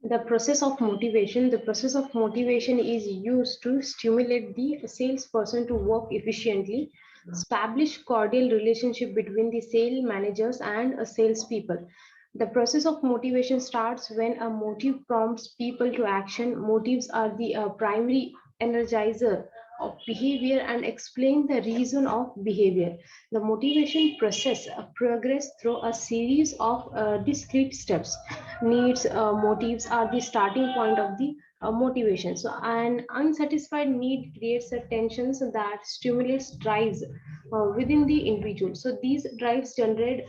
The process of motivation is used to stimulate the salesperson to work efficiently, establish cordial relationship between the sales managers and salespeople. The process of motivation starts when a motive prompts people to action. Motives are the primary energizer of behavior and explain the reason of behavior. The motivation process progress through a series of discrete steps. Needs, motives are the starting point of the motivation. So an unsatisfied need creates a tensions that stimulates drives within the individual. So these drives generate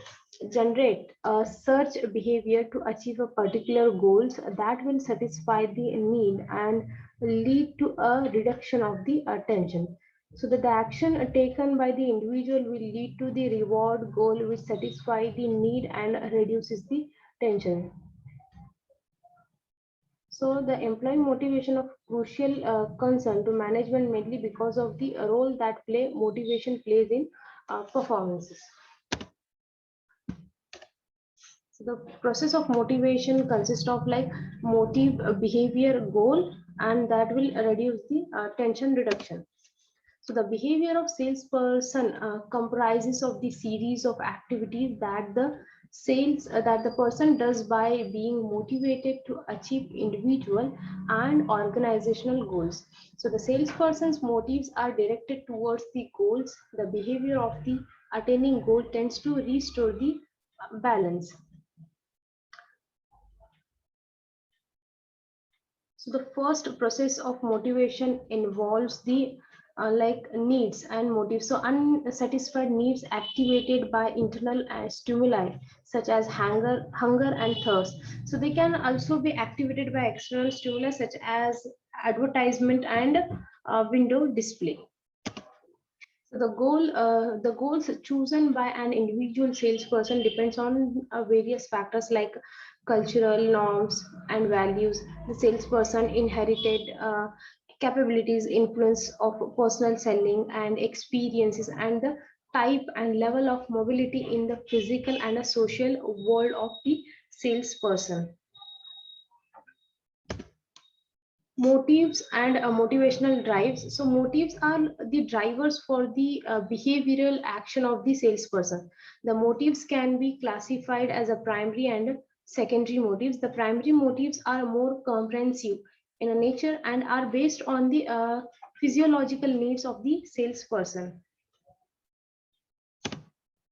a search behavior to achieve a particular goals that will satisfy the need and lead to a reduction of the attention. So that the action taken by the individual will lead to the reward goal which satisfy the need and reduces the tension. So the employee motivation of crucial concern to management mainly because of the role that play motivation plays in performances. So the process of motivation consists of like motive, behavior, goal, and that will reduce the tension reduction. So the behavior of salesperson comprises of the series of activities that the person does by being motivated to achieve individual and organizational goals. So the salesperson's motives are directed towards the goals. The behavior of the attaining goal tends to restore the balance. So the first process of motivation involves the like needs and motives. So unsatisfied needs activated by internal stimuli such as hunger and thirst. So they can also be activated by external stimuli such as advertisement and window display. So the goals chosen by an individual salesperson depends on various factors like cultural norms and values, the salesperson inherited capabilities, influence of personal selling and experiences, and the type and level of mobility in the physical and a social world of the salesperson. Motives and motivational drives. So motives are the drivers for the behavioral action of the salesperson. The motives can be classified as a primary and secondary motives. The primary motives are more comprehensive in a nature and are based on the physiological needs of the salesperson.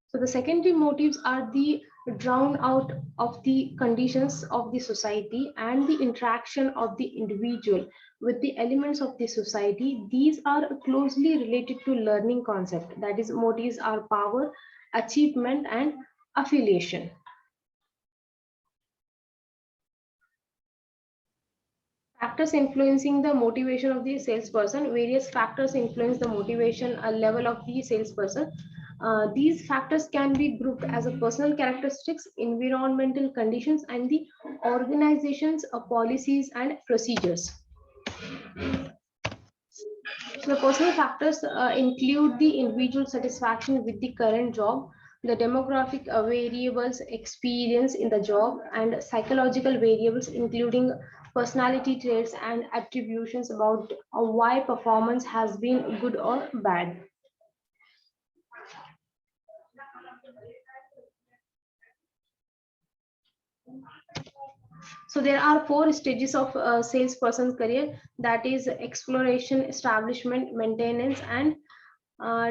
So the secondary motives are the drawn out of the conditions of the society and the interaction of the individual with the elements of the society. These are closely related to learning concept. That is, motives are power, achievement, and affiliation. Factors influencing the motivation of the salesperson. Various factors influence the motivation level of the salesperson. These factors can be grouped as a personal characteristics, environmental conditions, and the organization's policies and procedures. So the personal factors include the individual satisfaction with the current job, the demographic variables experience in the job, and psychological variables including personality traits and attributions about why performance has been good or bad. So there are four stages of salesperson's career, that is exploration, establishment, maintenance, and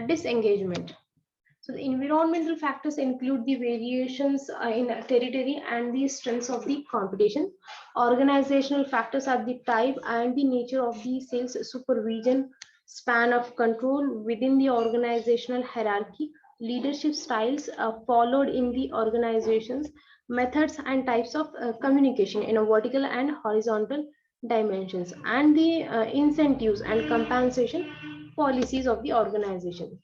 disengagement. So the environmental factors include the variations in territory and the strengths of the competition. Organizational factors are the type and the nature of the sales supervision, span of control within the organizational hierarchy, leadership styles followed in the organizations, methods and types of communication in a vertical and horizontal dimensions, and the incentives and compensation policies of the organization.